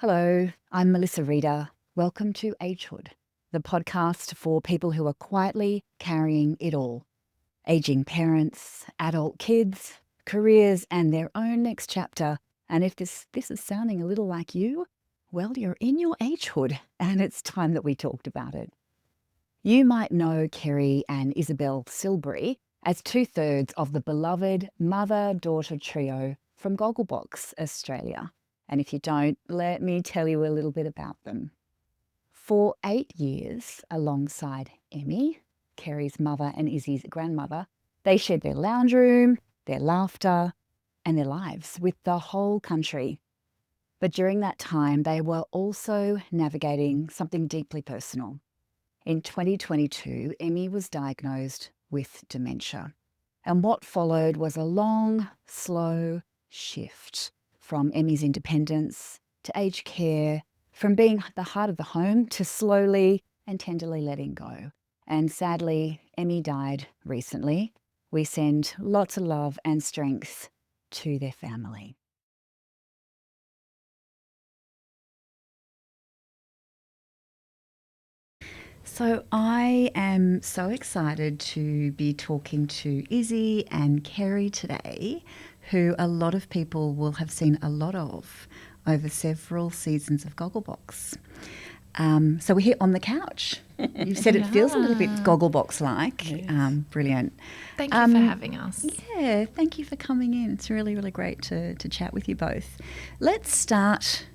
Hello, I'm Melissa Reader. Welcome to Agehood, the podcast for people who are quietly carrying it all. Aging parents, adult kids, careers and their own next chapter. And if this is sounding a little like you, well, you're in your agehood and it's time that we talked about it. You might know Kerry and Isabelle Silbery as 2/3 of the beloved mother-daughter trio from Gogglebox, Australia. And if you don't, let me tell you a little bit about them. For 8 years, alongside Emmie, Kerry's mother and Izzy's grandmother, they shared their lounge room, their laughter, and their lives with the whole country. But during that time, they were also navigating something deeply personal. In 2022, Emmie was diagnosed with dementia. And what followed was a long, slow shift from Emmie's independence to aged care, from being the heart of the home to slowly and tenderly letting go. And sadly, Emmie died recently. We send lots of love and strength to their family. So I am so excited to be talking to Izzy and Kerry today, who a lot of people will have seen a lot of over several seasons of Gogglebox. So we're here on the couch. You've said it feels a little bit Gogglebox-like. Yes. Brilliant. Thank you for having us. Yeah, thank you for coming in. It's really, really great to chat with you both. Let's start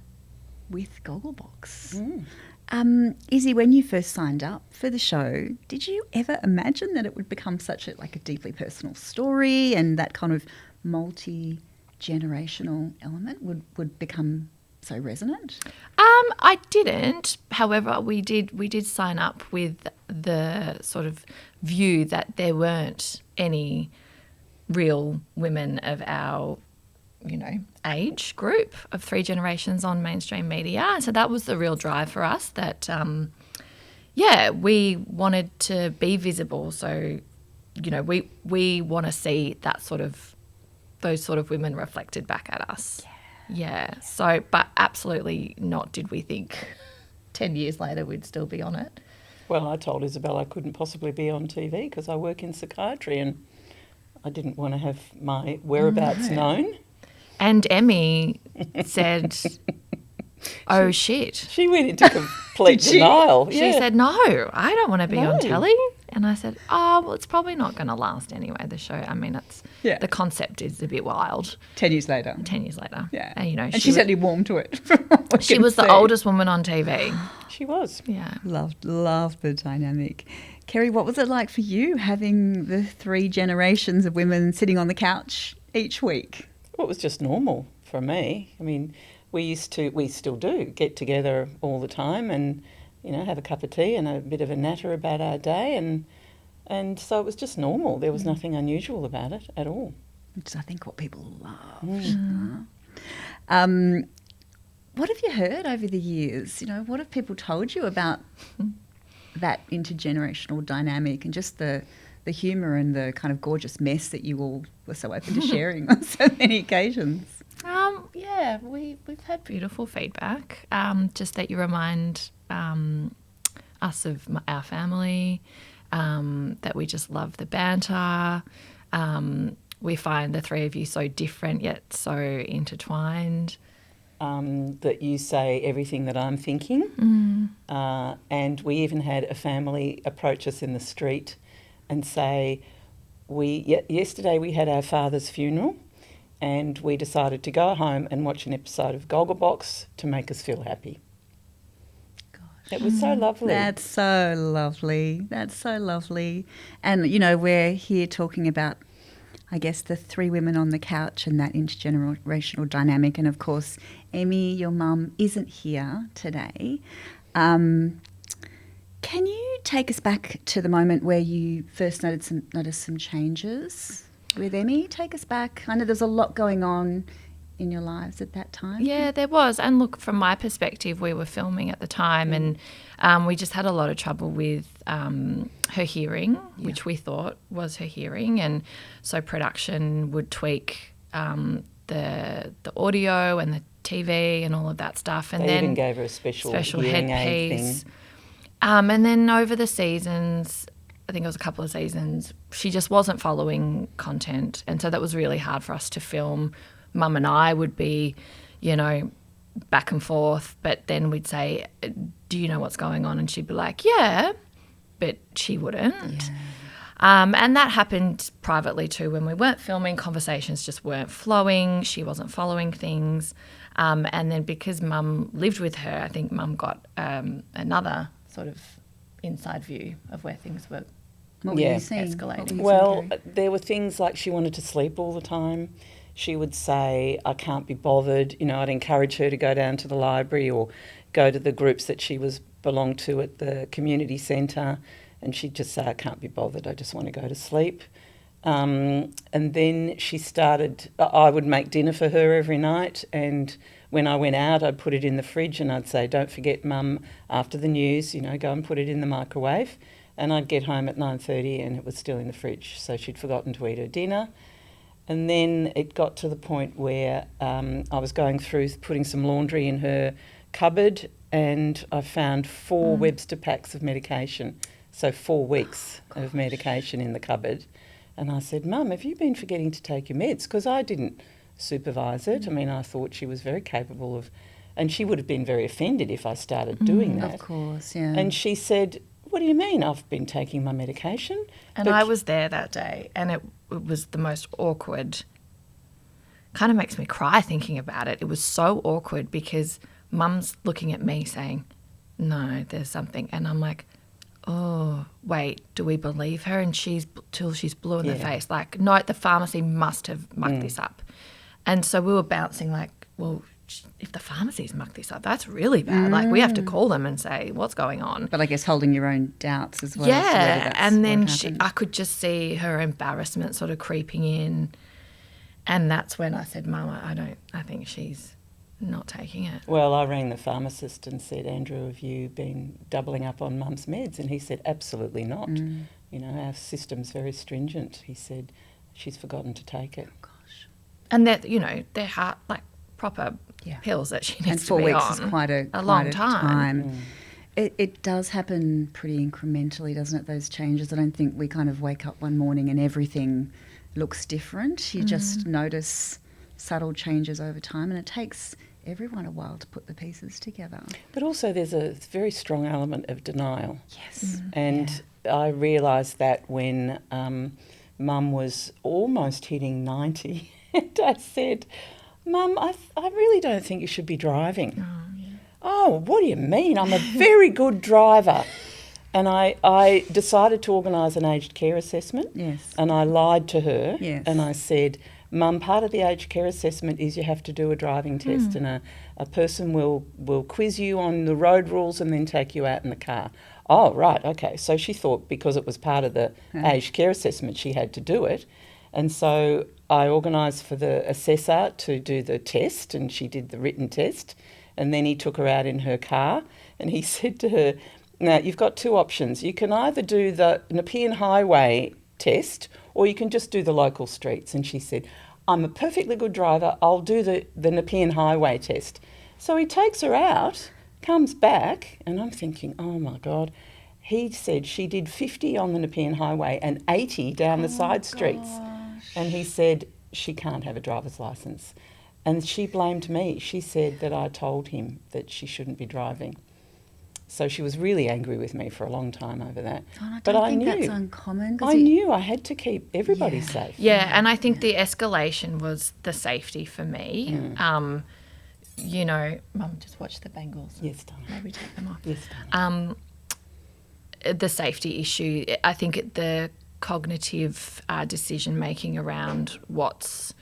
with Gogglebox. Izzy, when you first signed up for the show, did you ever imagine that it would become such a deeply personal story and that kind of multi-generational element would become so resonant? I didn't. However, we did sign up with the sort of view that there weren't any real women of our age group of 3 generations on mainstream media. So that was the real drive for us, that, we wanted to be visible. So, we want to see those sort of women reflected back at us. Yeah. So, but absolutely not did we think 10 years later we'd still be on it. Well, I told Isabelle I couldn't possibly be on TV because I work in psychiatry and I didn't want to have my whereabouts known. And Emmie said, "Oh, shit." She went into complete denial. She said, "No, I don't want to be on telly." And I said, "Oh, well, it's probably not going to last anyway, the show. I mean, the concept is a bit wild." 10 years later. 10 years later. Yeah. And, she certainly warmed to it. She was the oldest woman on TV. She was. Yeah. Loved the dynamic. Kerry, what was it like for you having the 3 generations of women sitting on the couch each week? Well, it was just normal for me. I mean, we still do get together all the time and, have a cup of tea and a bit of a natter about our day. And so it was just normal. There was nothing unusual about it at all. Which is, I think, what people love. What have you heard over the years? What have people told you about that intergenerational dynamic and just the humour and the kind of gorgeous mess that you all were so open to sharing on so many occasions? We've had beautiful feedback. Just that you remind us of our family, that we just love the banter. We find the 3 of you so different yet so intertwined. That you say everything that I'm thinking. And we even had a family approach us in the street and say, yesterday we had our father's funeral and we decided to go home and watch an episode of Gogglebox to make us feel happy. Gosh. It was so lovely. That's so lovely. And, we're here talking about, I guess, the 3 women on the couch and that intergenerational dynamic. And, of course, Emmie, your mum, isn't here today. Can you take us back to the moment where you first noticed some changes with Emmie? Take us back. I know there's a lot going on in your lives at that time. Yeah, there was. And look, from my perspective, we were filming at the time and we just had a lot of trouble with her hearing, which we thought was her hearing. And so production would tweak the audio and the TV and all of that stuff. And They then even gave her a special hearing aid headpiece. thing. And then over the seasons, I think it was a couple of seasons, she just wasn't following content. And so that was really hard for us to film. Mum and I would be, back and forth, but then we'd say, do you know what's going on? And she'd be like, yeah, but she wouldn't. Yeah. And that happened privately too. When we weren't filming, conversations just weren't flowing. She wasn't following things. And then because Mum lived with her, I think Mum got another sort of inside view of where things were escalating. Well, there were things like she wanted to sleep all the time. She would say, I can't be bothered. I'd encourage her to go down to the library or go to the groups that she belonged to at the community centre, and she'd just say, I can't be bothered, I just want to go to sleep. And then she started, I would make dinner for her every night, and when I went out, I'd put it in the fridge and I'd say, don't forget, Mum, after the news, go and put it in the microwave. And I'd get home at 9:30 and it was still in the fridge. So she'd forgotten to eat her dinner. And then it got to the point where I was going through putting some laundry in her cupboard, and I found 4 Webster packs of medication. So 4 weeks of medication in the cupboard. And I said, Mum, have you been forgetting to take your meds? Because I didn't supervise it. I mean, I thought she was very capable of, and she would have been very offended if I started doing that. Of course, yeah. And she said, what do you mean I've been taking my medication? And I was there that day, and it was the most awkward, kind of makes me cry thinking about it. It was so awkward because Mum's looking at me saying, no, there's something. And I'm like, oh, wait, do we believe her? And she's blue in the face. Like, no, the pharmacy must have mucked this up. And so we were bouncing like, well, if the pharmacy's mucked this up, that's really bad. Like, we have to call them and say, what's going on? But I guess holding your own doubts as well. Yeah, and then I could just see her embarrassment sort of creeping in. And that's when I said, Mum, I think she's not taking it. Well, I rang the pharmacist and said, Andrew, have you been doubling up on Mum's meds? And he said, absolutely not. Our system's very stringent. He said, she's forgotten to take it. Oh, gosh. And they're hard, like proper pills that she needs to be on. And 4 weeks is quite a long time. It does happen pretty incrementally, doesn't it, those changes? I don't think we kind of wake up one morning and everything looks different. You just notice subtle changes over time, and it takes everyone a while to put the pieces together. But also there's a very strong element of denial. Yes. And I realised that when Mum was almost hitting 90, and I said, Mum, I really don't think you should be driving. Oh, what do you mean? I'm a very good driver. And I decided to organise an aged care assessment. Yes. And I lied to her. Yes. And I said, Mum, part of the aged care assessment is you have to do a driving test, and a person will quiz you on the road rules and then take you out in the car. Oh, right, okay. So she thought because it was part of the aged care assessment she had to do it. And so I organised for the assessor to do the test, and she did the written test, and then he took her out in her car and he said to her, now you've got 2 options. You can either do the Nepean Highway test or you can just do the local streets. And she said, I'm a perfectly good driver, I'll do the Nepean Highway test. So he takes her out, comes back, and I'm thinking, oh my God. He said she did 50 on the Nepean Highway and 80 down the side streets. And he said she can't have a driver's licence. And she blamed me. She said that I told him that she shouldn't be driving. So she was really angry with me for a long time over that. Oh, I think that's uncommon. I knew I had to keep everybody safe. Yeah, and I think the escalation was the safety for me. Mum, just watch the bangles. Yes, darling. Maybe take them off. Yes, darling. The safety issue, I think the cognitive decision-making around what's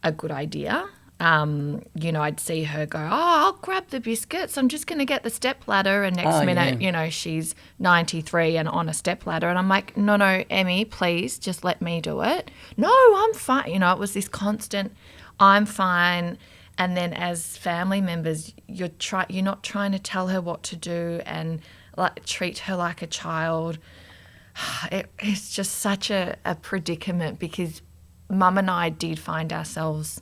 a good idea. I'd see her go, I'll grab the biscuits. I'm just going to get the stepladder. And next minute, she's 93 and on a stepladder. And I'm like, no, Emmie, please just let me do it. No, I'm fine. It was this constant, I'm fine. And then as family members, you're not trying to tell her what to do and treat her like a child. It's just such a predicament because Mum and I did find ourselves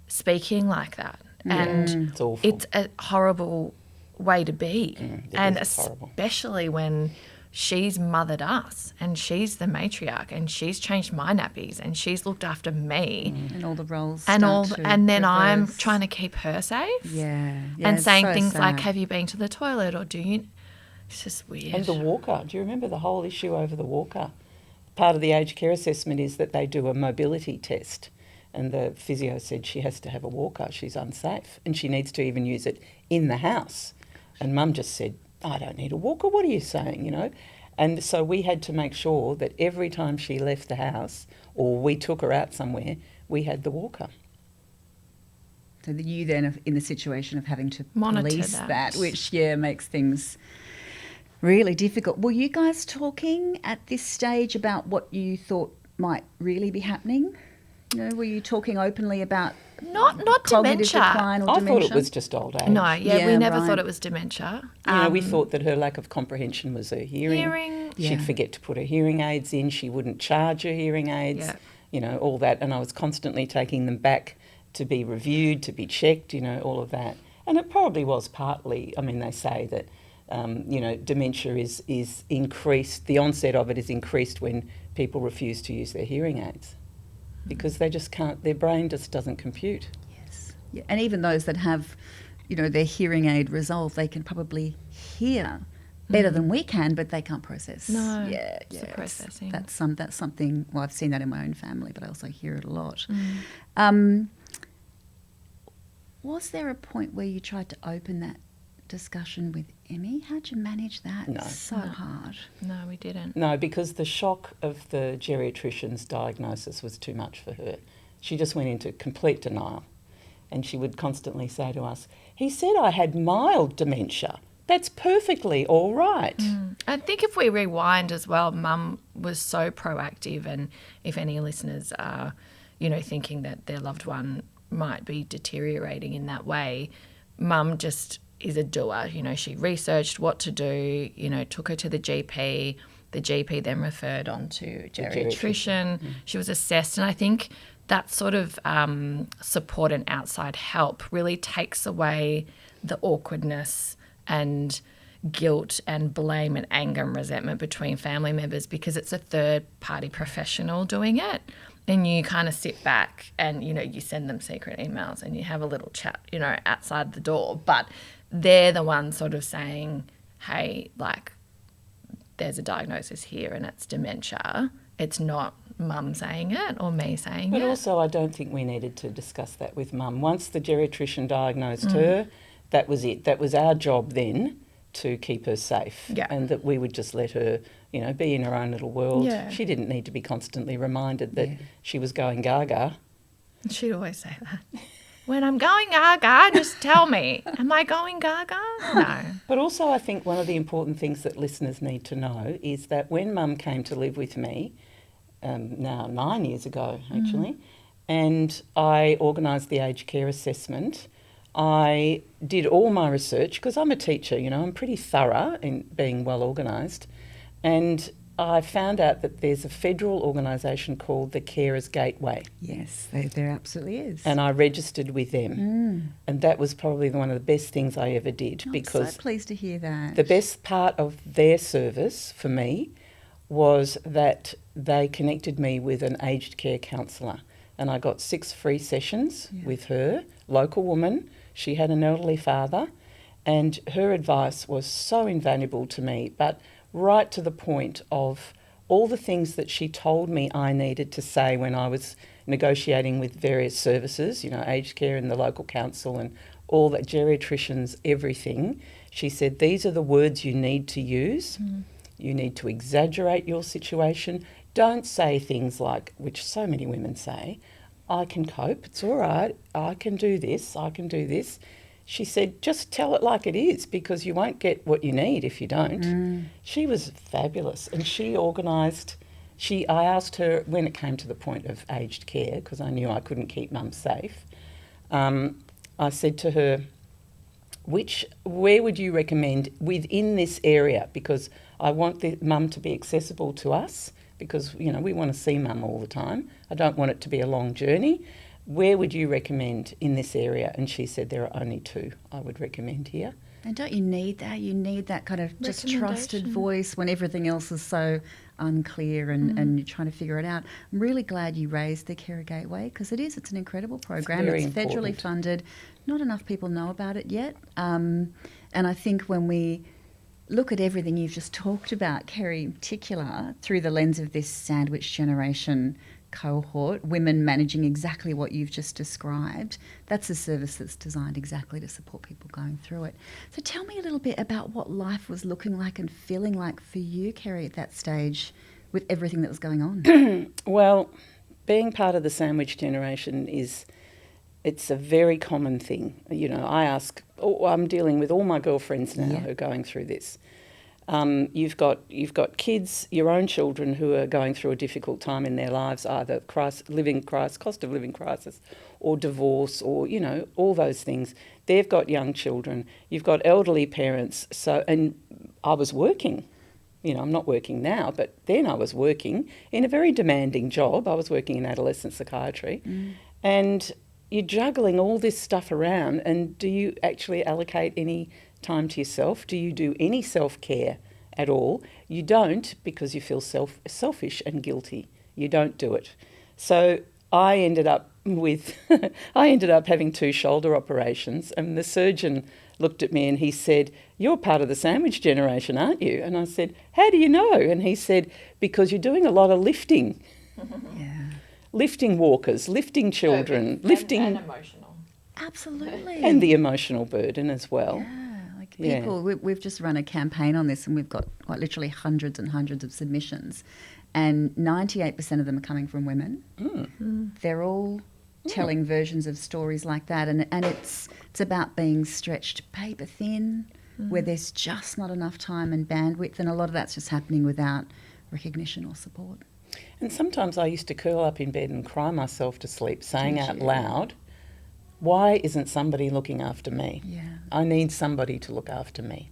speaking like that. And It's awful. it's a horrible way to be. And is horrible. especially when she's mothered us and she's the matriarch and she's changed my nappies and she's looked after me. And all the roles And then I'm reverse. trying to keep her safe. Yeah. And it's saying so things like, sad. have you been to the toilet, or do you? It's just weird. And the walker. Do you remember the whole issue over the walker? Part of the aged care assessment is that they do a mobility test, and the physio said she has to have a walker. She's unsafe, and she needs to even use it in the house. And Mum just said, I don't need a walker. What are you saying, you know? And so we had to make sure that every time she left the house or we took her out somewhere, we had the walker. So that you then are in the situation of having to Monitor police that. that, which, makes things really difficult. Were you guys talking at this stage about what you thought might really be happening? You know, were you talking openly about not cognitive dementia. decline or I dementia? thought it was just old age. No, we Yeah, never right. thought it was dementia. We thought that her lack of comprehension was her hearing. Yeah. She'd forget to put her hearing aids in. She wouldn't charge her hearing aids. Yeah. You know, all that. And I was constantly taking them back to be reviewed, to be checked, you know, all of that. And it probably was partly, I mean, they say that, dementia is increased, the onset of it is increased when people refuse to use their hearing aids because they just can't, their brain just doesn't compute. Yes. Yeah. And even those that have, their hearing aid resolved, they can probably hear better than we can, but they can't process. No, Yeah. it's the processing. That's something, well, I've seen that in my own family, but I also hear it a lot. Was there a point where you tried to open that discussion with Emmie? How'd you manage that? No. It's so hard. No, we didn't. No, because the shock of the geriatrician's diagnosis was too much for her. She just went into complete denial. And she would constantly say to us, he said I had mild dementia. That's perfectly all right. I think if we rewind as well, Mum was so proactive, and if any listeners are, thinking that their loved one might be deteriorating in that way, Mum just is a doer. She researched what to do, took her to the GP. The GP then referred on to a geriatrician. She was assessed, and I think that sort of support and outside help really takes away the awkwardness and guilt and blame and anger and resentment between family members, because it's a third-party professional doing it. And you kind of sit back and, you send them secret emails and you have a little chat, outside the door. But they're the ones sort of saying, hey, there's a diagnosis here and it's dementia. It's not Mum saying it or me saying But it. also I don't think we needed to discuss that with Mum. Once the geriatrician diagnosed her, that was it. That was our job then, to keep her safe. Yeah. And that we would just let her, be in her own little world. Yeah. She didn't need to be constantly reminded that she was going gaga. She'd always say that. When I'm going gaga, just tell me. Am I going gaga? No. But also I think one of the important things that listeners need to know is that when Mum came to live with me, now 9 years ago actually, and I organised the aged care assessment, I did all my research because I'm a teacher, I'm pretty thorough in being well organised, and I found out that there's a federal organisation called the Carers Gateway. Yes, there absolutely is. And I registered with them. And that was probably one of the best things I ever did, I'm because so pleased to hear that. the best part of their service for me was that they connected me with an aged care counsellor, and I got 6 free sessions with her, local woman. She had an elderly father, and her advice was so invaluable to me, but right to the point of all the things that she told me I needed to say when I was negotiating with various services, aged care and the local council and all that, geriatricians, everything. She said, these are the words you need to use. You need to exaggerate your situation. Don't say things like, which so many women say, I can cope, it's all right, I can do this, I can do this. She said, just tell it like it is, because you won't get what you need if you don't. She was fabulous, and she organised, I asked her when it came to the point of aged care, because I knew I couldn't keep Mum safe, I said to her, where would you recommend within this area, because I want the Mum to be accessible to us, because, we want to see Mum all the time. I don't want it to be a long journey. where would you recommend in this area? And she said, there are only 2 I would recommend here. And don't you need that? You need that kind of just trusted Recommendation. voice when everything else is so unclear and you're trying to figure it out. I'm really glad you raised the Carer Gateway because it's an incredible program. very It's federally important. funded. Not enough people know about it yet. And I think when we look at everything you've just talked about, Kerry, in particular, through the lens of this sandwich generation cohort, women managing exactly what you've just described, that's a service that's designed exactly to support people going through it. So tell me a little bit about what life was looking like and feeling like for you, Kerry, at that stage with everything that was going on. Well, being part of the sandwich generation it's a very common thing. You know, I'm dealing with all my girlfriends now who are going through this. You've got kids, your own children who are going through a difficult time in their lives, either cost of living crisis or divorce or, you know, all those things. They've got young children. You've got elderly parents. And I was working. You know, I'm not working now, but then I was working in a very demanding job. I was working in adolescent psychiatry. And you're juggling all this stuff around, and do you actually allocate any time to yourself? Do you do any self-care at all? You don't, because you feel selfish and guilty. You don't do it. So I ended up having 2 shoulder operations, and the surgeon looked at me and he said, "You're part of the sandwich generation, aren't you?" And I said, "How do you know?" And he said, "Because you're doing a lot of lifting." Yeah. Lifting walkers, lifting children, lifting... And emotional. Absolutely. And the emotional burden as well. Yeah, like Yeah. people, we've just run a campaign on this and we've got quite literally hundreds and hundreds of submissions and 98% of them are coming from women. They're all telling versions of stories like that and it's about being stretched paper thin where there's just not enough time and bandwidth and a lot of that's just happening without recognition or support. And sometimes I used to curl up in bed and cry myself to sleep, saying Did out you? loud, why isn't somebody looking after me? Yeah. I need somebody to look after me.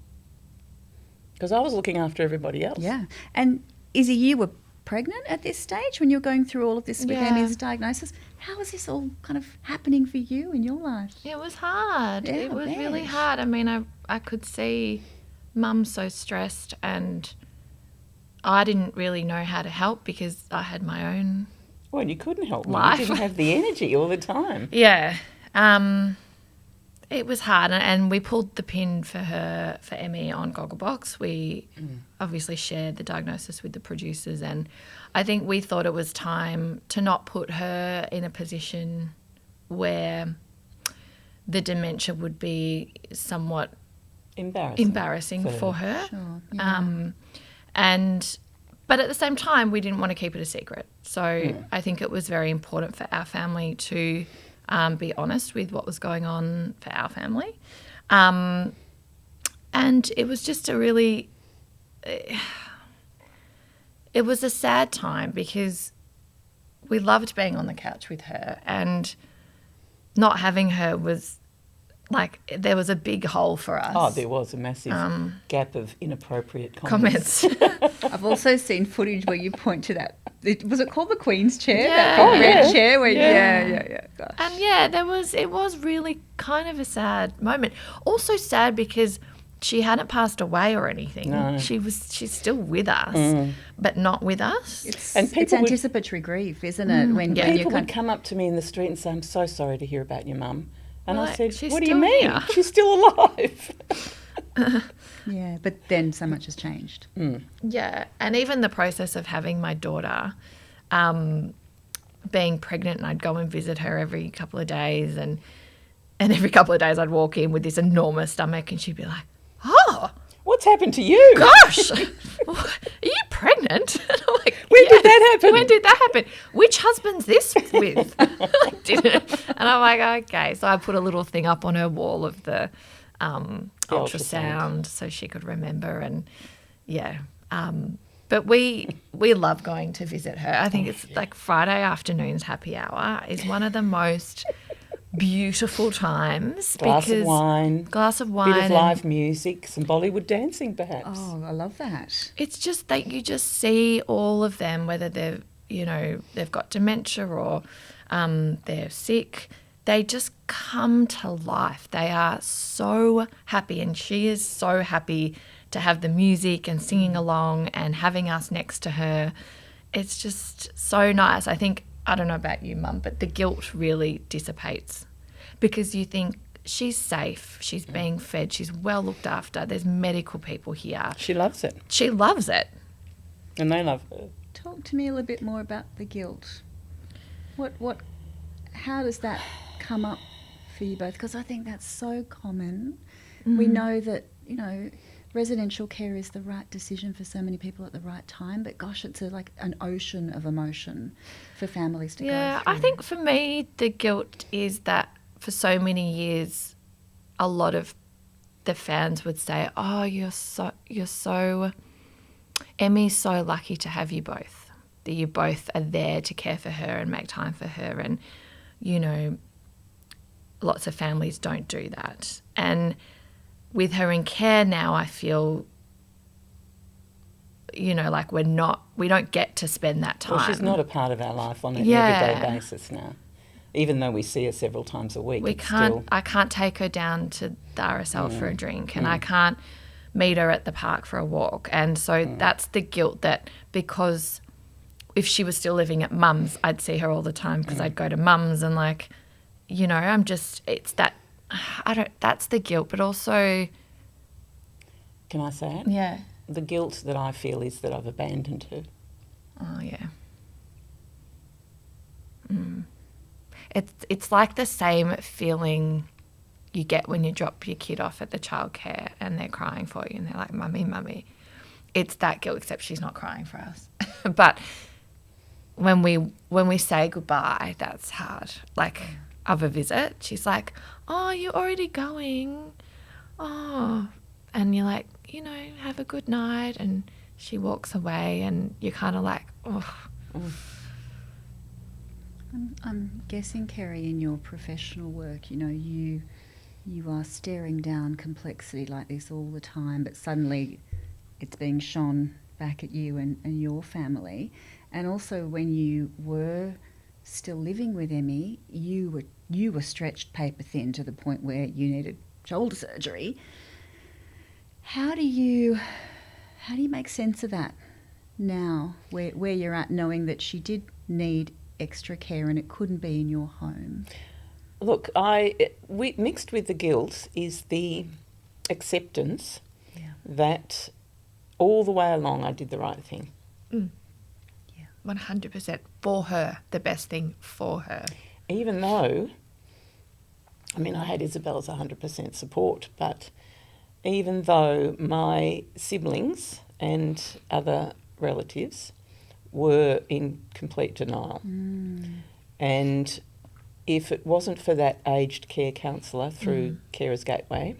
Because I was looking after everybody else. Yeah. And Izzy, you were pregnant at this stage when you were going through all of this with Yeah. Emmie's diagnosis. How was this all kind of happening for you in your life? It was hard. Yeah, It I was really bet. hard. I mean, I could see Mum so stressed and I didn't really know how to help because I had my own. Well, you couldn't help me. Life. You didn't have the energy all the time. Yeah. It was hard and we pulled the pin for Emmie on Gogglebox. We obviously shared the diagnosis with the producers and I think we thought it was time to not put her in a position where the dementia would be somewhat embarrassing for her. Sure. Yeah. But at the same time, we didn't want to keep it a secret. So I think it was very important for our family to be honest with what was going on for our family. And it was just it was a sad time because we loved being on the couch with her and not having her was like there was a big hole for us. Oh, there was a massive gap of inappropriate Comments. I've also seen footage where you point to that. Was it called the Queen's chair? Yeah. That big Oh, red yeah. chair? Where, Yeah. yeah. Gosh. And yeah, it was really kind of a sad moment. Also sad because she hadn't passed away or anything. No. She's still with us, but not with us. And It's people would- anticipatory grief, isn't it? When Yeah. you People kind would come up to me in the street and say, "I'm so sorry to hear about your mum." And Well, I said, she's "What do you still mean? here." She's still alive." yeah, but then so much has changed. Yeah, and even the process of having my daughter being pregnant, and I'd go and visit her every couple of days, and every couple of days I'd walk in with this enormous stomach, and she'd be like, "Oh, What's happened to you? gosh, are you pregnant?" And I'm like, When did "Yes." that happen? When did that happen? Which husband's this with? I didn't. And I'm like, okay. So I put a little thing up on her wall of the ultrasound so she could remember. And yeah, but we love going to visit her. I think it's like Friday afternoons happy hour is one of the most beautiful times. Glass of because wine, glass of wine, bit of and live music, some Bollywood dancing, perhaps. Oh, I love that. it's just that you just see all of them, whether they've got dementia or they're sick. They just come to life. They are so happy, and she is so happy to have the music and singing along and having us next to her. It's just so nice. I think, I don't know about you, Mum, but the guilt really dissipates because you think she's safe, she's being fed, she's well looked after, there's medical people here. She loves it. She loves it. And they love her. Talk to me a little bit more about the guilt. How does that come up for you both? Because I think that's so common. We know that, residential care is the right decision for so many people at the right time, but gosh, it's like an ocean of emotion for families to go through. Yeah, I think for me the guilt is that for so many years a lot of the fans would say, oh, you're so Emmie's so lucky to have you both, that you both are there to care for her and make time for her, and lots of families don't do that. And with her in care now, I feel, like we don't get to spend that time. Well, she's not a part of our life on an everyday basis now. Even though we see her several times a week, I can't take her down to the RSL for a drink, and I can't meet her at the park for a walk. And so that's the guilt, that because if she was still living at Mum's, I'd see her all the time because I'd go to Mum's and it's that, that's the guilt, but also... Can I say it? Yeah. The guilt that I feel is that I've abandoned her. Oh, yeah. It's like the same feeling you get when you drop your kid off at the childcare and they're crying for you and they're like, mummy, mummy. It's that guilt, except she's not crying for us. But when we say goodbye, that's hard. Like, of a visit, she's like, oh, you're already going. Oh. And you're like, have a good night. And she walks away and you're kind of like, oh. I'm guessing, Kerry, in your professional work, you are staring down complexity like this all the time, but suddenly it's being shone back at you and your family. And also when you were still living with Emmie, you were stretched paper thin to the point where you needed shoulder surgery. How do you make sense of that now, where you're at, knowing that she did need extra care and it couldn't be in your home? Look, mixed with the guilt is the acceptance that all the way along I did the right thing. Yeah, 100% for her, the best thing for her. Even though, I had Isabelle's 100% support, but even though my siblings and other relatives were in complete denial. And if it wasn't for that aged care counsellor through Carers Gateway,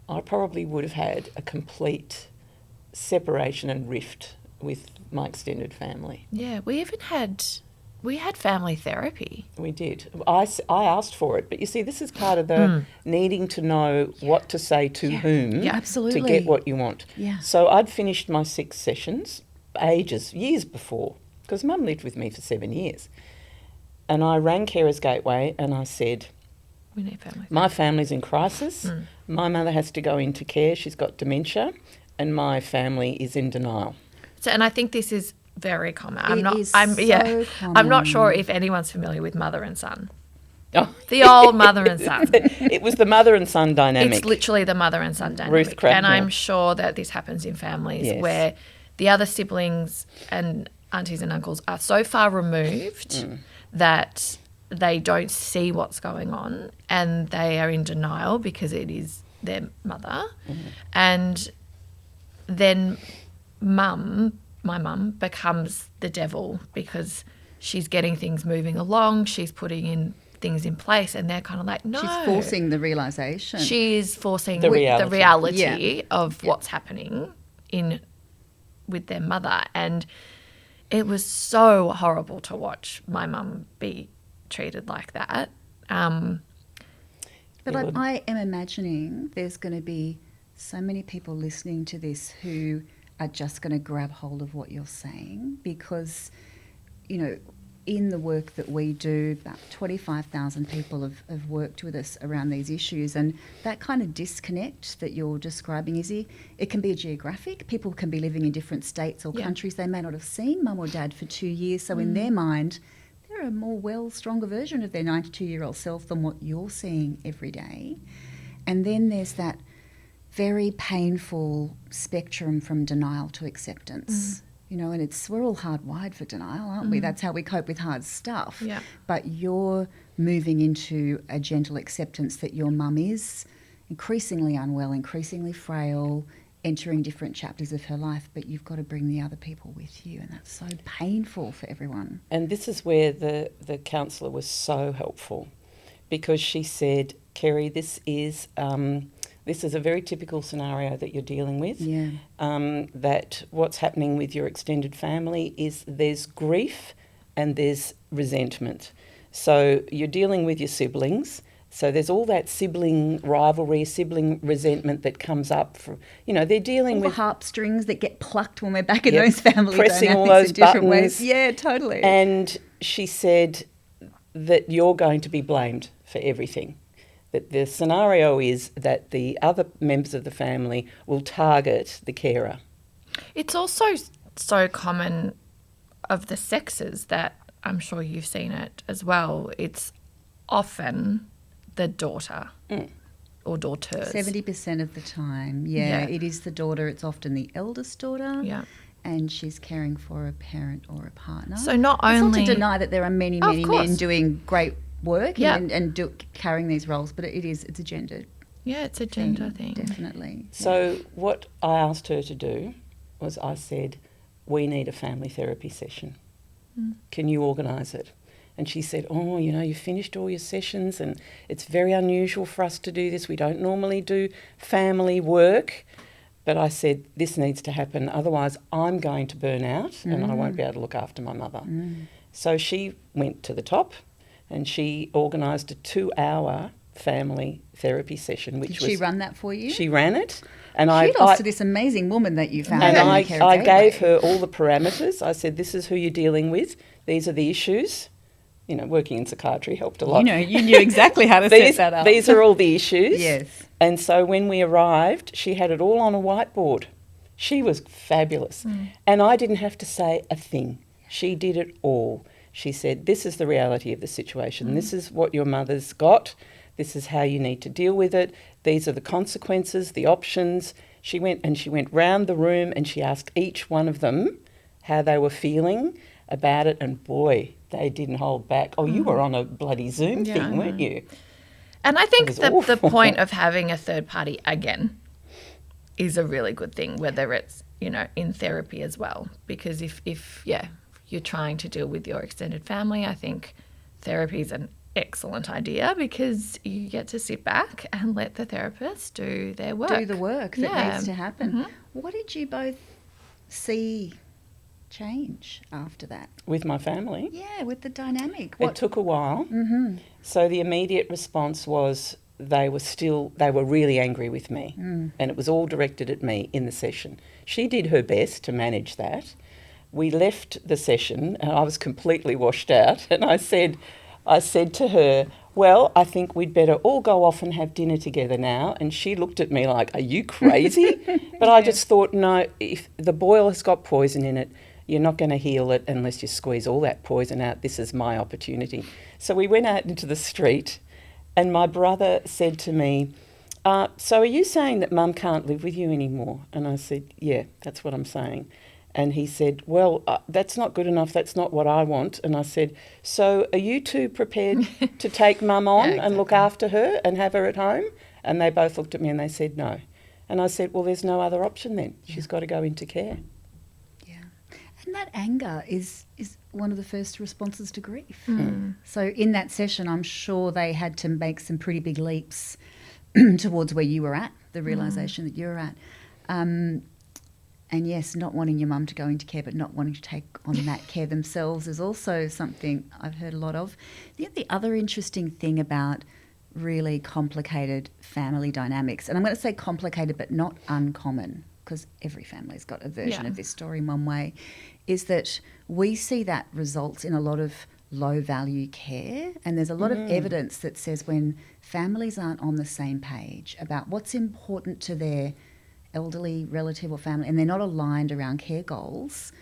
I probably would have had a complete separation and rift with my extended family. Yeah, we had family therapy. We did. I asked for it, but you see, this is part of the needing to know what to say to whom absolutely. to get what you want. Yeah. So I'd finished my 6 sessions years before, because Mum lived with me for 7 years. And I rang Carers Gateway and I said, we need family. My family's in crisis. My mother has to go into care. She's got dementia, and my family is in denial. So, and I think this is very common. Common. I'm not sure if anyone's familiar with mother and son. Oh. The old mother and son. It was the mother and son dynamic. It's literally the mother and son dynamic. Ruth Cracknell. And I'm sure that this happens in families where the other siblings and aunties and uncles are so far removed that they don't see what's going on and they are in denial because it is their mother. And then my mum becomes the devil because she's getting things moving along, she's putting in things in place, and they're kind of like, no. She's forcing the realisation. She is forcing the reality of what's happening with their mother. And it was so horrible to watch my mum be treated like that. But I am imagining there's going to be so many people listening to this who are just going to grab hold of what you're saying because, in the work that we do, about 25,000 people have worked with us around these issues, and that kind of disconnect that you're describing, Izzy, it can be geographic. People can be living in different states or countries. They may not have seen mum or dad for 2 years, so in their mind, they're a more stronger version of their 92-year-old self than what you're seeing every day. And then there's that very painful spectrum from denial to acceptance. You know, and we're all hardwired for denial, aren't we? That's how we cope with hard stuff. Yeah. But you're moving into a gentle acceptance that your mum is increasingly unwell, increasingly frail, entering different chapters of her life, but you've got to bring the other people with you, and that's so painful for everyone. And this is where the counsellor was so helpful, because she said, Kerry, this is a very typical scenario that you're dealing with. Yeah. That what's happening with your extended family is there's grief and there's resentment. So you're dealing with your siblings. So there's all that sibling rivalry, sibling resentment that comes up. They're dealing with the heartstrings that get plucked when we're back in those family pressing dynamics all those in different buttons. ways. Yeah, totally. And she said that you're going to be blamed for everything. That the scenario is that the other members of the family will target the carer. It's also so common of the sexes that I'm sure you've seen it as well. It's often the daughter or daughters. 70% of the time, it is the daughter. It's often the eldest daughter. Yeah. And she's caring for a parent or a partner. So not It's only... not to deny that there are many men doing great work and carrying these roles, but it's a gender. Yeah, it's a gender thing. Definitely. So what I asked her to do was I said, we need a family therapy session. Can you organise it? And she said, you've finished all your sessions and it's very unusual for us to do this. We don't normally do family work. But I said, this needs to happen, otherwise I'm going to burn out and I won't be able to look after my mother. So she went to the top and she organised a 2-hour family therapy session. Did she run that for you? She ran it. And to this amazing woman that you found. And I gave her all the parameters. I said, this is who you're dealing with. These are the issues. Working in psychiatry helped a lot. You knew exactly how to set that up. These are all the issues. Yes. And so when we arrived, she had it all on a whiteboard. She was fabulous. And I didn't have to say a thing. She did it all. She said, this is the reality of the situation. This is what your mother's got. This is how you need to deal with it. These are the consequences, the options. She went round the room and she asked each one of them how they were feeling about it, and boy, they didn't hold back. Oh, you were on a bloody Zoom thing, weren't you? And I think the point of having a third party, again, is a really good thing, whether it's, in therapy as well. Because if you're trying to deal with your extended family, I think therapy is an excellent idea because you get to sit back and let the therapist do their work. Do the work that needs to happen. What did you both see change after that? With my family? Yeah, with the dynamic. It took a while. So the immediate response was they were really angry with me, and it was all directed at me in the session. She did her best to manage that. We left the session and I was completely washed out, and I said to her, well, I think we'd better all go off and have dinner together now. And she looked at me like, are you crazy? But I just thought, no, if the boil has got poison in it, you're not going to heal it unless you squeeze all that poison out. This is my opportunity. So we went out into the street and my brother said to me, so are you saying that Mum can't live with you anymore? And I said, yeah, that's what I'm saying. And he said, well, that's not good enough. That's not what I want. And I said, so are you two prepared to take Mum on and look after her and have her at home? And they both looked at me and they said no. And I said, well, there's no other option then. She's got to go into care. Yeah. And that anger is one of the first responses to grief. So in that session, I'm sure they had to make some pretty big leaps towards where you were at, the realisation that you were at. And yes, not wanting your mum to go into care but not wanting to take on that care themselves is also something I've heard a lot of. The other interesting thing about really complicated family dynamics, and I'm going to say complicated but not uncommon because every family's got a version of this story in one way, is that we see that results in a lot of low-value care. And there's a lot of evidence that says when families aren't on the same page about what's important to their elderly relative or family, and they're not aligned around care goals,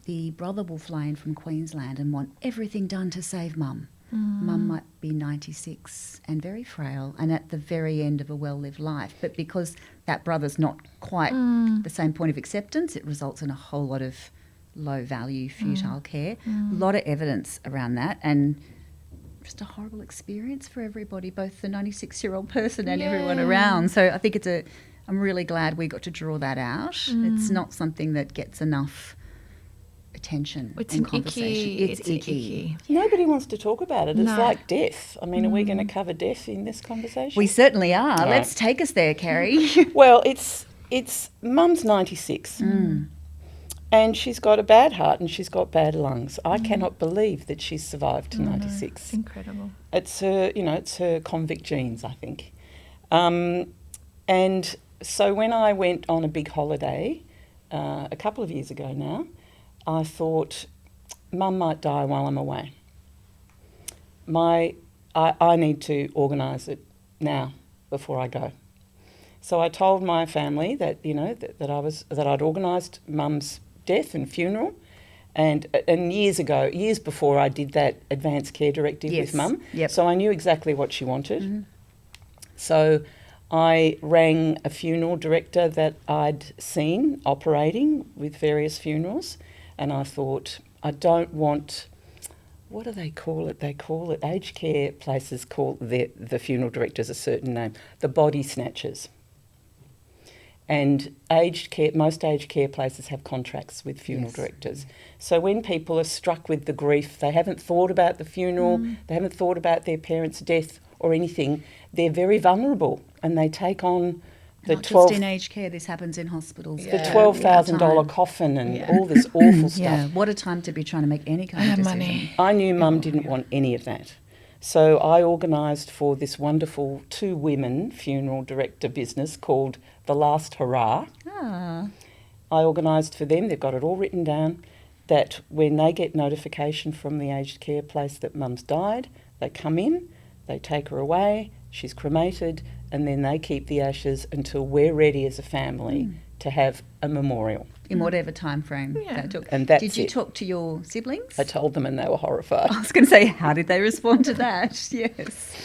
the brother will fly in from Queensland and want everything done to save mum. Mum might be 96 and very frail and at the very end of a well-lived life. But because that brother's not quite the same point of acceptance, it results in a whole lot of low-value, futile care. A lot of evidence around that, and just a horrible experience for everybody, both the 96-year-old person and everyone around. So I think I'm really glad we got to draw that out. It's not something that gets enough attention and conversation. It's icky. Nobody wants to talk about it. It's like death. I mean, are we going to cover death in this conversation? We certainly are. Right. Let's take us there, Kerry. Well, it's mum's 96 and she's got a bad heart and she's got bad lungs. I cannot believe that she's survived to 96. It's incredible. It's her convict genes, I think. And so when I went on a big holiday a couple of years ago now, I thought, Mum might die while I'm away. I need to organise it now before I go. So I told my family that that I'd organised Mum's death and funeral, and years before I did that advanced care directive with Mum. Yep. So I knew exactly what she wanted. So I rang a funeral director that I'd seen operating with various funerals. And I thought, I don't want, what do they call it? They call it, aged care places call the funeral directors a certain name, the body snatchers. And most aged care places have contracts with funeral directors. So when people are struck with the grief, they haven't thought about the funeral, they haven't thought about their parents' death or anything, they're very vulnerable and they take on Not just in aged care, this happens in hospitals. The $12,000 coffin and all this awful stuff. Yeah, what a time to be trying to make any kind of decision. Money. I knew Mum didn't want any of that. So I organised for this wonderful 2-women funeral director business called The Last Hurrah. I organised for them, they've got it all written down, that when they get notification from the aged care place that Mum's died, they come in, they take her away, she's cremated, and then they keep the ashes until we're ready as a family to have a memorial. In whatever time frame that took. And that's Did you it. talk to your siblings? I told them and they were horrified. I was going to say, how did they respond to that? Yes.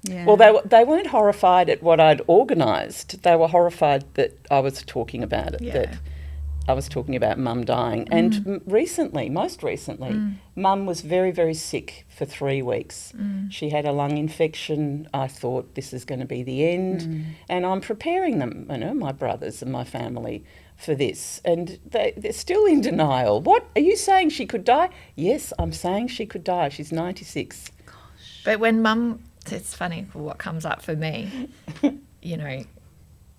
Yeah. Well, they weren't horrified at what I'd organised. They were horrified that I was talking about it, that I was talking about Mum dying. And most recently, Mum was very, very sick for 3 weeks. She had a lung infection. I thought this is going to be the end. And I'm preparing them, my brothers and my family, for this. And they're still in denial. What? Are you saying she could die? Yes, I'm saying she could die. She's 96. But when Mum, it's funny what comes up for me.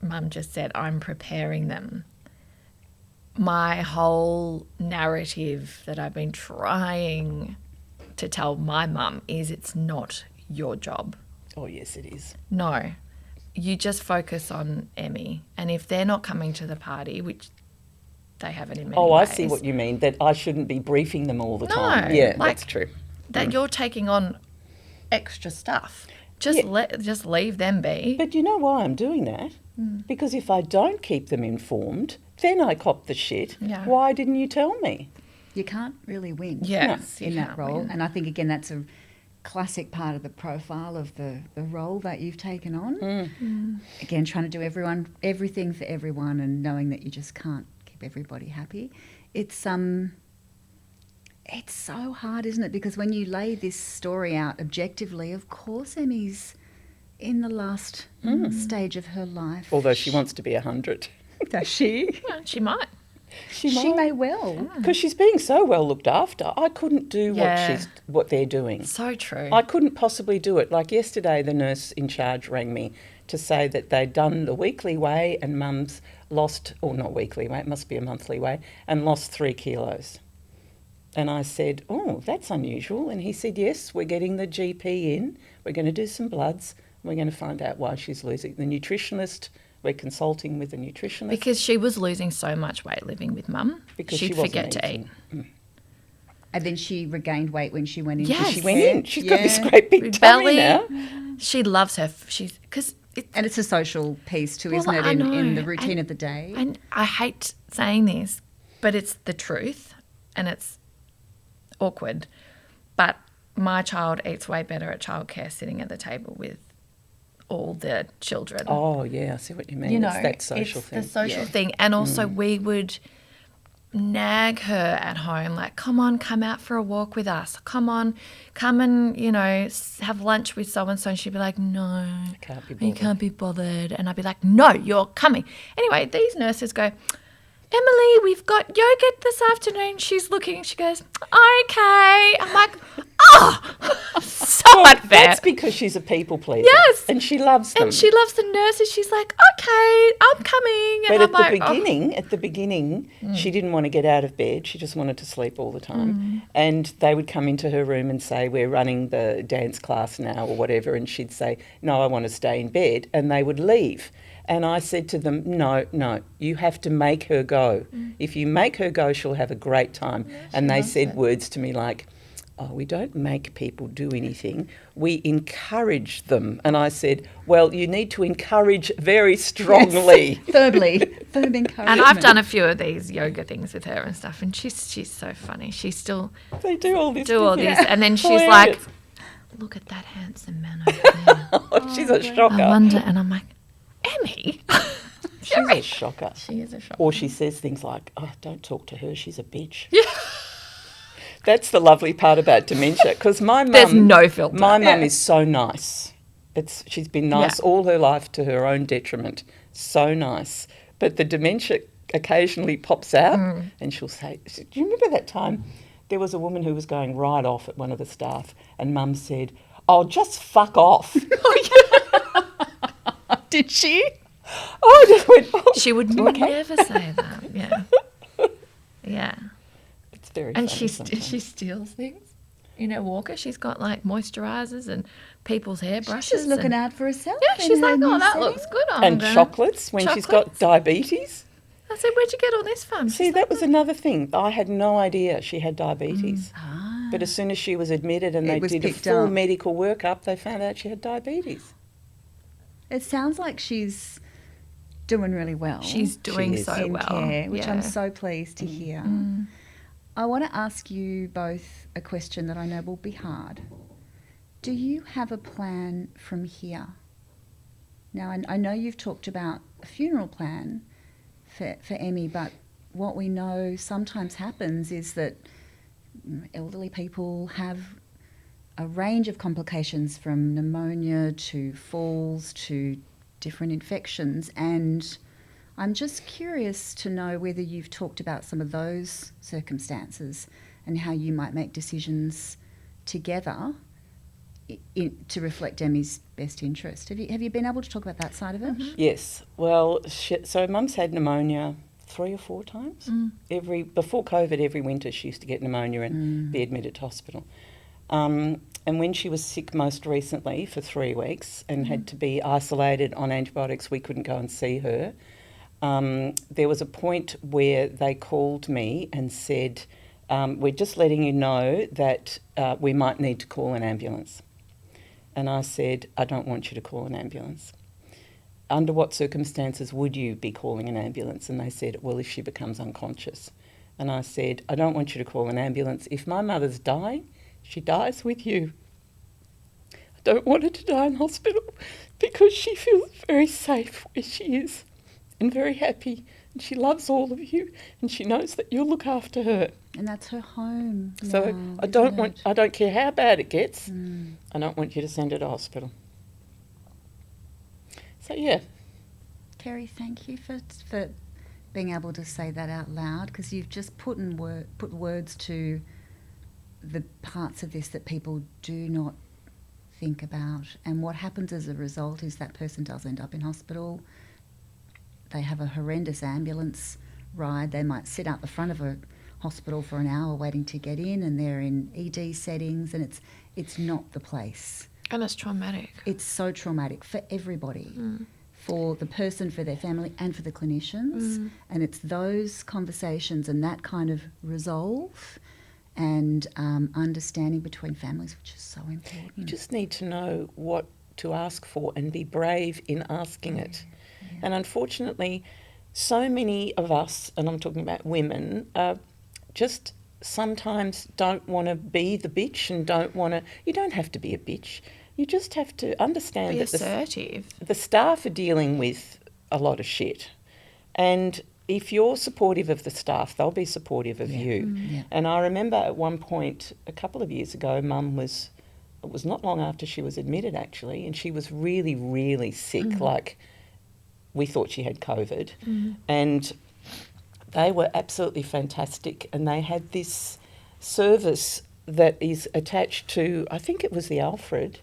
Mum just said, I'm preparing them. My whole narrative that I've been trying to tell my mum is it's not your job. Oh, yes, it is. No. You just focus on Emmie. And if they're not coming to the party, which they haven't in many ways. I see what you mean, that I shouldn't be briefing them all the time. Yeah, that's true. That you're taking on extra stuff. Just leave them be. But you know why I'm doing that? Because if I don't keep them informed, then I cop the shit. Yeah. Why didn't you tell me? You can't really win Yes, in that role. Win. And I think, again, that's a classic part of the profile of the role that you've taken on. Again, trying to do everything for everyone and knowing that you just can't keep everybody happy. It's so hard, isn't it? Because when you lay this story out objectively, of course Emmie's in the last stage of her life. Although she wants to be 100. Does she? Well, she might. She may well. Because she's being so well looked after. I couldn't do what they're doing. So true. I couldn't possibly do it. Like yesterday, the nurse in charge rang me to say that they'd done the weekly weigh and Mum's lost, or not weekly weigh, it must be a monthly weigh, and lost 3 kilos. And I said, oh, that's unusual. And he said, yes, we're getting the GP in. We're going to do some bloods. We're going to find out why she's losing. The nutritionist, we're consulting with the nutritionist. Because she was losing so much weight living with Mum. Because she'd she wasn't forget to eat. eating. And then she regained weight when she went in. Yes. She went in. She's got this great big tummy belly. now. She loves her. And it's a social piece too, Well, isn't it, I know. in the routine of the day? And I hate saying this, but it's the truth and it's awkward. But my child eats way better at childcare sitting at the table with all the children. Oh, yeah, I see what you mean. You know, it's that social it's thing. the social thing. And also we would nag her at home, like, come on, come out for a walk with us. Come on, come and, have lunch with so-and-so. And she'd be like, no, you can't be bothered. And I'd be like, no, you're coming. Anyway, these nurses go, Emily, we've got yogurt this afternoon. She's looking, she goes, okay. I'm like, so unfair. That's because she's a people pleaser. Yes. And she loves them. And she loves the nurses. She's like, okay, I'm coming. And But I'm at the beginning, she didn't want to get out of bed. She just wanted to sleep all the time. And they would come into her room and say, we're running the dance class now or whatever. And she'd say, no, I want to stay in bed. And they would leave. And I said to them, no, you have to make her go. If you make her go, she'll have a great time. And they said words to me like, oh, we don't make people do anything. We encourage them. And I said, well, you need to encourage very strongly. Yes. Firm encouragement. And I've done a few of these yoga things with her and stuff, and she's so funny. She still They do all this. And then she's like, look at that handsome man over there. She's a shocker. I wonder, and I'm like, Emmie. She's a shocker. She is a shocker. Or she says things like, oh, don't talk to her, she's a bitch. Yeah. That's the lovely part about dementia, because my mum... There's no filter. My mum is so nice. She's been nice all her life to her own detriment. So nice. But the dementia occasionally pops out and she'll say, do you remember that time there was a woman who was going right off at one of the staff and Mum said, oh, just fuck off. Did she? Oh, I just went, oh. She would never say that. Yeah. Yeah. It's very And funny she steals things. In her walker, she's got like moisturisers and people's hairbrushes. She's just looking out for herself. Yeah, she's like, oh, that looks good. And chocolates when she's got diabetes. I said, where'd you get all this from? See, that was another thing. I had no idea she had diabetes. But as soon as she was admitted and they did a full medical workup, they found out she had diabetes. It sounds like she's doing really well. She's doing so well. Care, which I'm so pleased to hear. I want to ask you both a question that I know will be hard. Do you have a plan from here? Now, I know you've talked about a funeral plan for Emmie, but what we know sometimes happens is that elderly people have a range of complications, from pneumonia to falls to different infections, and I'm just curious to know whether you've talked about some of those circumstances and how you might make decisions together to reflect Emmie's best interest. Have you been able to talk about that side of it? Yes. Well, so Mum's had pneumonia 3 or 4 times. Before COVID, every winter she used to get pneumonia and be admitted to hospital. And when she was sick most recently for 3 weeks and had to be isolated on antibiotics, we couldn't go and see her. There was a point where they called me and said, we're just letting you know that we might need to call an ambulance. And I said, I don't want you to call an ambulance. Under what circumstances would you be calling an ambulance? And they said, well, if she becomes unconscious. And I said, I don't want you to call an ambulance. If my mother's dying, she dies with you. I don't want her to die in hospital because she feels very safe where she is and very happy. And she loves all of you and she knows that you'll look after her. And that's her home. So I don't care how bad it gets, I don't want you to send her to hospital. So, yeah. Kerry, thank you for being able to say that out loud, because you've just put words to the parts of this that people do not think about. And what happens as a result is that person does end up in hospital. They have a horrendous ambulance ride. They might sit out the front of a hospital for an hour waiting to get in, and they're in ED settings, and it's not the place. And it's traumatic. It's so traumatic for everybody, for the person, for their family, and for the clinicians. And it's those conversations and that kind of resolve and understanding between families, which is so important. You just need to know what to ask for and be brave in asking it. And unfortunately, so many of us, and I'm talking about women, just sometimes don't want to be the bitch and you don't have to be a bitch. You just have to understand Be that assertive. the staff are dealing with a lot of shit. And if you're supportive of the staff, they'll be supportive of you. Yeah. And I remember at one point, a couple of years ago, Mum it was not long after she was admitted actually, and she was really, really sick, like we thought she had COVID. And they were absolutely fantastic, and they had this service that is attached to, I think it was the Alfred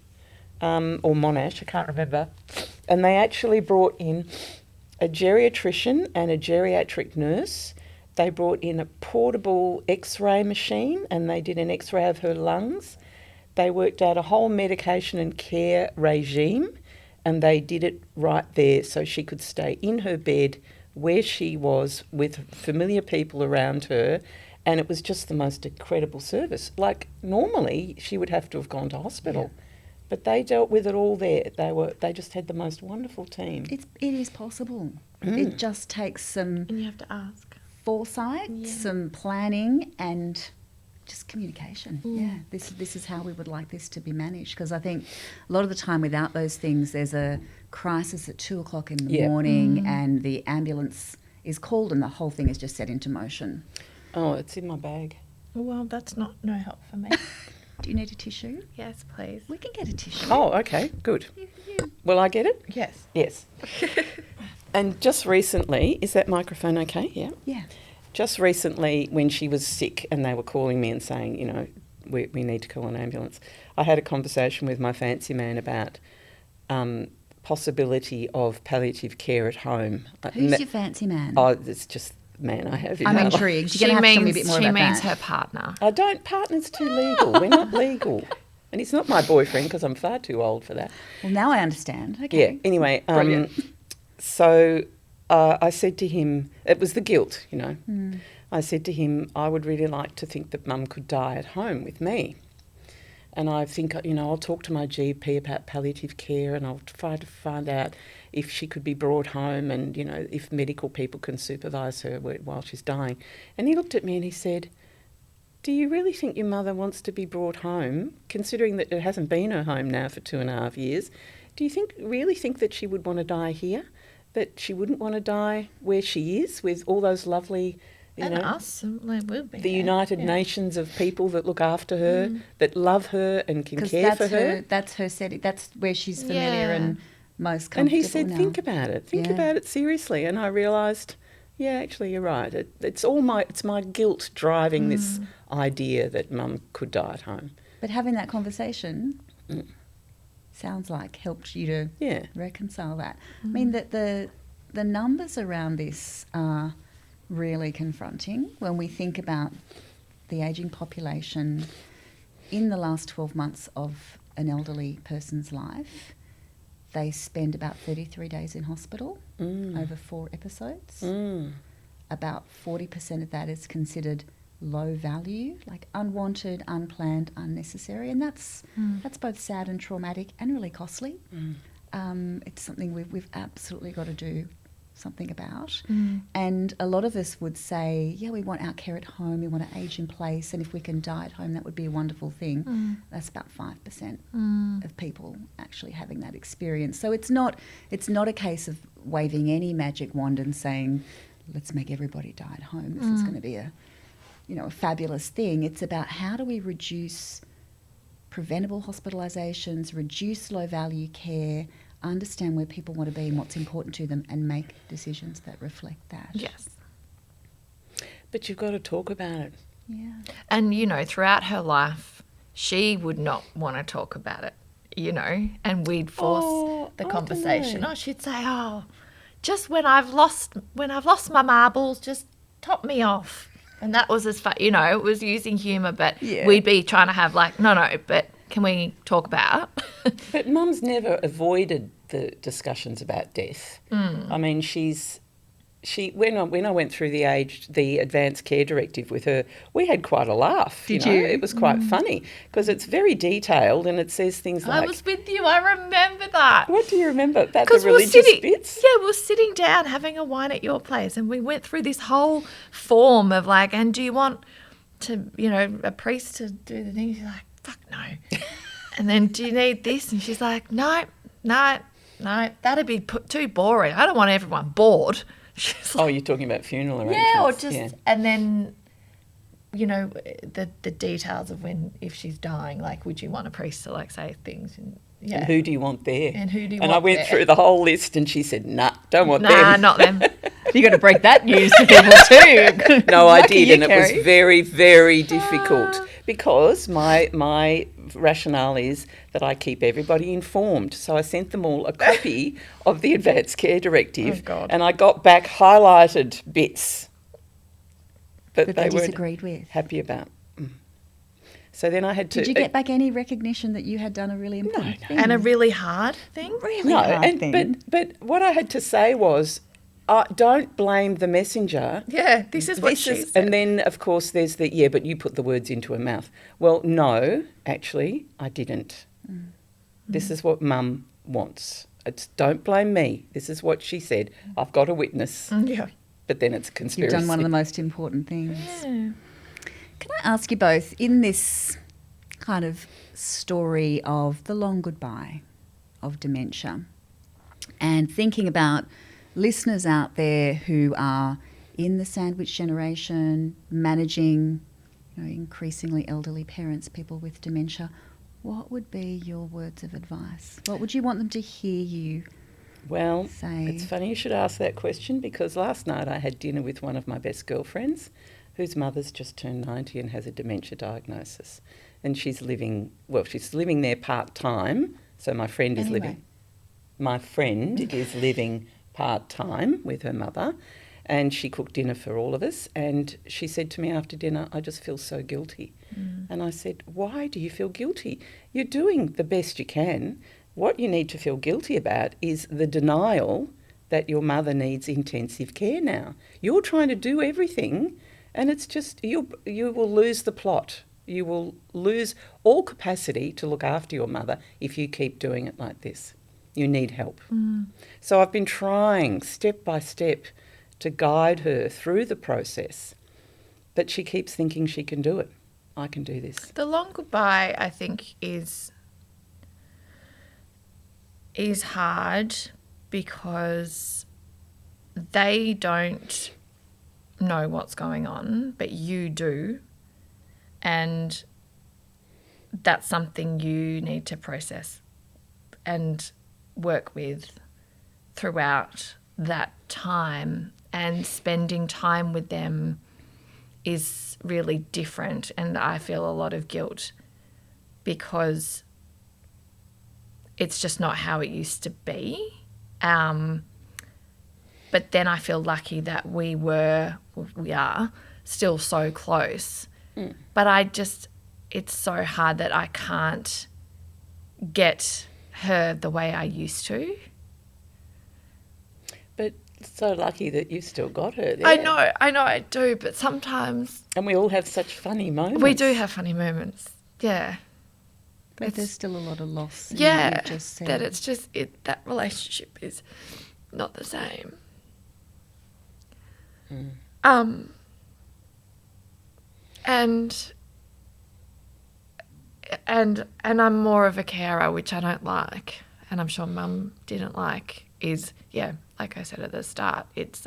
or Monash, I can't remember, and they actually brought in a geriatrician and a geriatric nurse. They brought in a portable X-ray machine and they did an X-ray of her lungs. They worked out a whole medication and care regime, and they did it right there so she could stay in her bed where she was with familiar people around her, and it was just the most incredible service. Like normally she would have to have gone to hospital. Yeah. But they dealt with it all there. They just had the most wonderful team. It is possible. It just takes some And you have to ask. foresight, some planning, and just communication. Yeah, this is how we would like this to be managed. Because I think a lot of the time without those things, there's a crisis at 2 o'clock in the morning and the ambulance is called and the whole thing is just set into motion. Oh, it's in my bag. Well, that's no help for me. Do you need a tissue? Yes, please. We can get a tissue. Oh, okay, good. Will I get it? Yes. Yes. And just recently, is that microphone okay? Yeah. Yeah. Just recently, when she was sick and they were calling me and saying, we need to call an ambulance, I had a conversation with my fancy man about possibility of palliative care at home. Who's your fancy man? Oh, it's just the man I have in I'm my life. intrigued. You're going to have to tell me a bit more she about means that. her partner. I don't. Partner's too legal. We're not legal. And he's not my boyfriend because I'm far too old for that. Well, now I understand. Okay. Yeah. Anyway, Brilliant. so I said to him, it was the guilt, I said to him, I would really like to think that Mum could die at home with me. And I think, I'll talk to my GP about palliative care and I'll try to find out if she could be brought home and, if medical people can supervise her while she's dying. And he looked at me and he said, do you really think your mother wants to be brought home, considering that it hasn't been her home now for 2.5 years? Do you really think that she would want to die here? That she wouldn't want to die where she is with all those lovely... us, we'll be the there. United Nations of people that look after her, that love her and can care for her. That's her setting. That's where she's familiar and most comfortable. And he said, now. think about it. Think about it seriously. And I realised, actually, you're right. It's my guilt driving this idea that Mum could die at home. But having that conversation sounds like helped you to reconcile that. I mean, that the numbers around this are really confronting when we think about the ageing population in the last 12 months of an elderly person's life. They spend about 33 days in hospital over 4 episodes. About 40% of that is considered low value, like unwanted, unplanned, unnecessary, and that's both sad and traumatic and really costly. It's something we've absolutely got to do something about. And a lot of us would say, we want our care at home, we want to age in place, and if we can die at home, that would be a wonderful thing. That's about 5% of people actually having that experience. So it's not a case of waving any magic wand and saying, let's make everybody die at home. This is going to be a fabulous thing. It's about how do we reduce preventable hospitalisations, reduce low value care, understand where people want to be and what's important to them, and make decisions that reflect that. Yes. But you've got to talk about it. Yeah. And, throughout her life, she would not want to talk about it, and we'd force the conversation. know. Oh, she'd say, just when I've lost my marbles, just top me off. And that was as far, it was using humour, but we'd be trying to have no, but can we talk about? But Mum's never avoided the discussions about death. I mean, when I went through the advanced care directive with her, we had quite a laugh. Did you know? you? It was quite funny because it's very detailed and it says things like. I was with you. I remember that. What do you remember about the 'Cause we were religious sitting, bits? yeah, we were sitting down having a wine at your place, and we went through this whole form of like, and do you want to, a priest to do the thing? She's like, fuck no. And then, do you need this? And she's like, no, that'd be too boring. I don't want everyone bored. She's like, Oh, you're talking about funeral arrangements. yeah, or just, and then, the details of if she's dying, like, would you want a priest to like say things? And yeah. And who do you want there? And who do you And want I went there? through the whole list and she said, nah, don't want Nah, them. not them. You got to break that news to people too. No, I Lucky did, you, and it Kerry. was very, very difficult because my rationale is that I keep everybody informed. So I sent them all a copy of the Advanced Care Directive, Oh, God. and I got back highlighted bits that That they they weren't disagreed with. happy about. So then I had to. Did you get back any recognition that you had done a really important thing? And a really hard thing. really No, hard thing. but what I had to say was, don't blame the messenger. Yeah, this is what This she is- said. And then, of course, there's but you put the words into her mouth. Well, no, actually, I didn't. This is what Mum wants. It's don't blame me. This is what she said. I've got a witness. Yeah. But then it's a conspiracy. You've done one of the most important things. Yeah. Can I ask you both, in this kind of story of the long goodbye of dementia, and thinking about listeners out there who are in the sandwich generation, managing increasingly elderly parents, people with dementia, what would be your words of advice? What would you want them to hear you Well, say? it's funny you should ask that question because last night I had dinner with one of my best girlfriends whose mother's just turned 90 and has a dementia diagnosis. And she's living there part-time. So my friend is living part-time with her mother, and she cooked dinner for all of us. And she said to me after dinner, I just feel so guilty. And I said, why do you feel guilty? You're doing the best you can. What you need to feel guilty about is the denial that your mother needs intensive care now. You're trying to do everything, and it's just, you will lose the plot. You will lose all capacity to look after your mother if you keep doing it like this. You need help. So I've been trying step by step to guide her through the process, but she keeps thinking she can do it. I can do this. The long goodbye, I think, is hard because they don't know what's going on, but you do. And that's something you need to process and work with throughout that time. And spending time with them is really different. And I feel a lot of guilt because it's just not how it used to be. But then I feel lucky that we are still so close. But it's so hard that I can't get her the way I used to. But it's so lucky that you've still got her there. I know I do, but sometimes And we all have such funny moments. we do have funny moments. Yeah. But there's still a lot of loss in what Yeah, you've just said. that it's just that relationship is not the same. And I'm more of a carer, which I don't like, and I'm sure Mum didn't like. Is like I said at the start, it's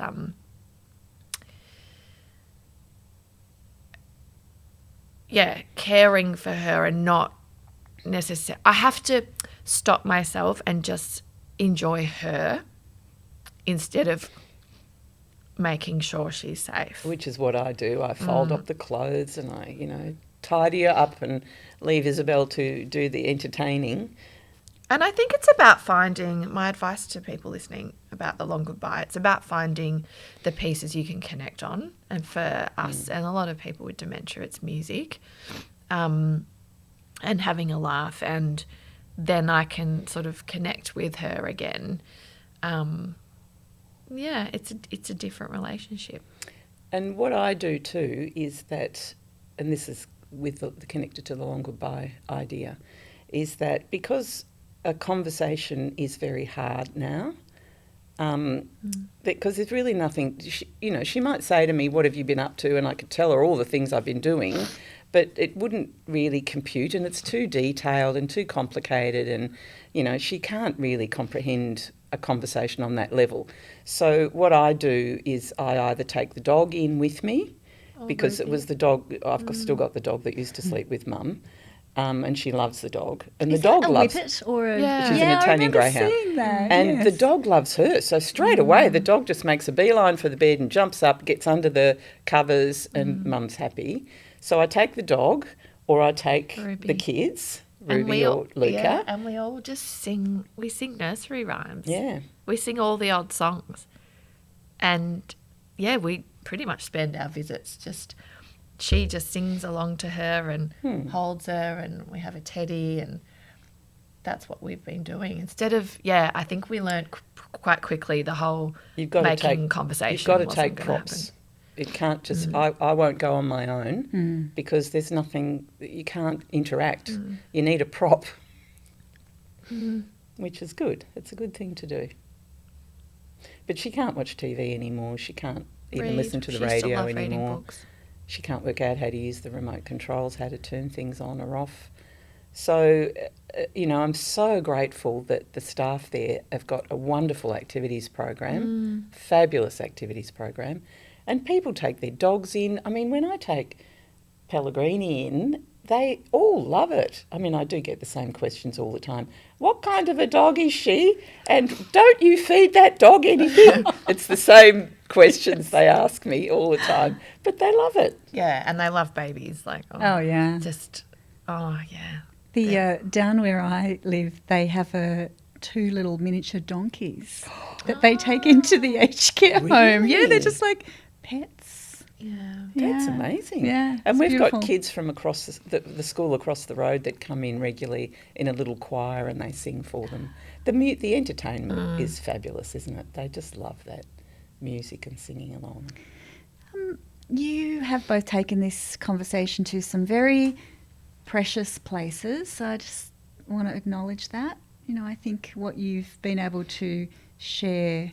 caring for her and not necessarily. I have to stop myself and just enjoy her instead of making sure she's safe. Which is what I do. I fold up the clothes and I, tidy her up and leave Isabelle to do the entertaining. And I think it's about finding, my advice to people listening about the long goodbye, it's about finding the pieces you can connect on. And for us and a lot of people with dementia, it's music, and having a laugh. And then I can sort of connect with her again it's a different relationship. And what I do too is that, and this is with the connected to the long goodbye idea, is that because a conversation is very hard now, because there's really nothing, she might say to me, what have you been up to? And I could tell her all the things I've been doing, but it wouldn't really compute, and it's too detailed and too complicated, and, she can't really comprehend a conversation on that level. So what I do is I either take the dog in with me, because it was the dog, still got the dog that used to sleep with Mum, and she loves the dog. And Is the dog that a loves whippet or a... She's an Italian greyhound. And the dog loves her. So straight away the dog just makes a beeline for the bed and jumps up, gets under the covers, and Mum's happy. So I take the dog, or I take the kids, Ruby or Luca. Yeah, and we all just sing. We sing nursery rhymes. Yeah. We sing all the old songs. And, we pretty much spend our visits she just sings along to her and holds her, and we have a teddy, and that's what we've been doing. Instead of, I think we learned quite quickly the whole making conversation. You've got to take props. Happen. It can't just, I won't go on my own because there's nothing, you can't interact. You need a prop, which is good. It's a good thing to do. But she can't watch TV anymore. She can't even listen to the radio anymore. She can't work out how to use the remote controls, how to turn things on or off. So, I'm so grateful that the staff there have got a wonderful activities program, fabulous activities program, and people take their dogs in. I mean, when I take Pellegrini in, they all love it. I mean, I do get the same questions all the time. What kind of a dog is she? And don't you feed that dog anything? It's the same questions they ask me all the time, but they love it. Yeah, and they love babies. Down where I live, they have two little miniature donkeys that they take into the aged care home. Yeah, they're just like pets. Yeah. That's amazing. Yeah, and we've beautiful. Got kids from across the school across the road that come in regularly in a little choir and they sing for them. The entertainment is fabulous, isn't it? They just love that music and singing along. You have both taken this conversation to some very precious places. So I just want to acknowledge that. I think what you've been able to share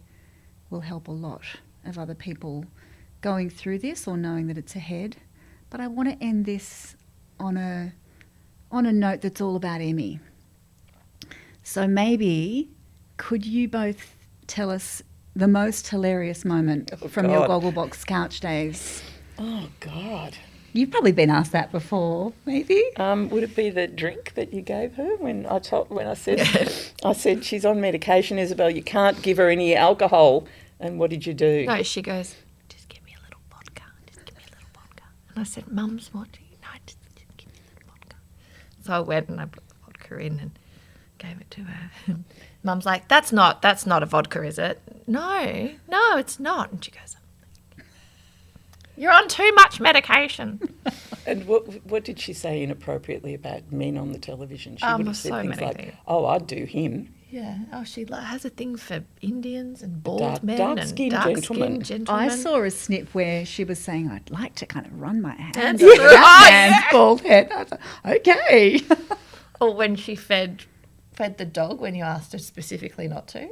will help a lot of other people going through this or knowing that it's ahead. But I want to end this on a note that's all about Emmie. So maybe could you both tell us the most hilarious moment from your Gogglebox couch days? Oh, God. You've probably been asked that before, maybe. Would it be the drink that you gave her when I said she's on medication, Isabelle, you can't give her any alcohol, and what did you do? No, she goes, just give me a little vodka. And I said, Mum's watching. No, just give me a little vodka. So I went and I put the vodka in and gave it to her. And Mum's like, that's not a vodka, is it? No, it's not. And she goes, you're on too much medication. And what did she say inappropriately about men on the television? She would have said so things many like, things. oh, I'd do him. Yeah. Oh, she has a thing for Indians and bald men dark-skinned and gentlemen. dark-skinned gentlemen. I saw a snip where she was saying, I'd like to kind of run my hands That's over right. that man's bald head. I was like, okay. Or when she fed the dog when you asked her specifically not to.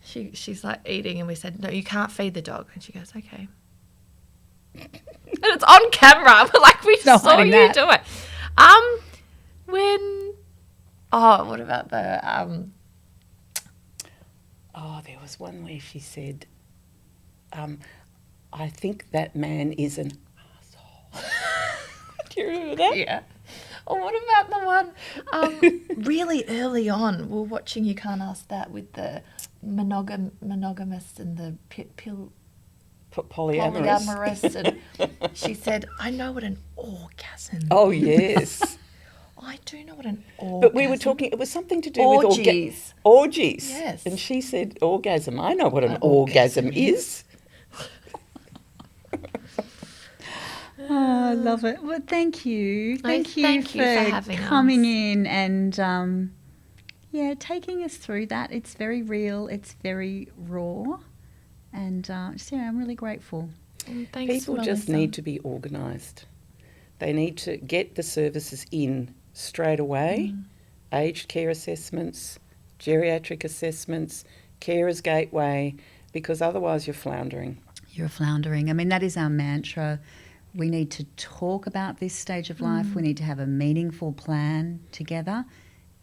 She's like eating and we said, no, you can't feed the dog. And she goes, okay. And it's on camera. We're like, we saw you do it. What about the... there was one where she said, I think that man is an arsehole. Do you remember that? Yeah. Or what about the one really early on? We're watching You Can't Ask That with the monogamous and the polyamorous. And she said, I know what an orgasm is. Oh, yes. I do know what an orgasm. But we were talking, it was something to do orgies. with orgies. Yes. And she said orgasm. I know what an orgasm is. Oh, I love it. Well, thank you. Thank you for having coming us. in and, taking us through that. It's very real. It's very raw. And I'm really grateful. Thanks, People just Melissa. need to be organised. They need to get the services in straight away, aged care assessments, geriatric assessments, carers gateway, because otherwise you're floundering. You're floundering. I mean, that is our mantra. We need to talk about this stage of life. We need to have a meaningful plan together,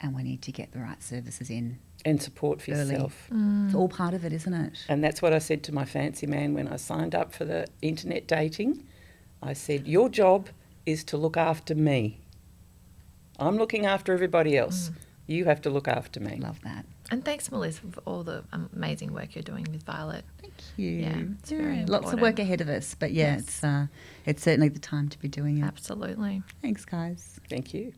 and we need to get the right services in. And support for Early. yourself. It's all part of it, isn't it? And that's what I said to my fancy man when I signed up for the internet dating. I said, your job is to look after me. I'm looking after everybody else. You have to look after me. Love that. And thanks, Melissa, for all the amazing work you're doing with Violet. Thank you. Yeah, it's very Lots of important. work ahead of us, but Yes. it's certainly the time to be doing it. Absolutely. Thanks, guys. Thank you.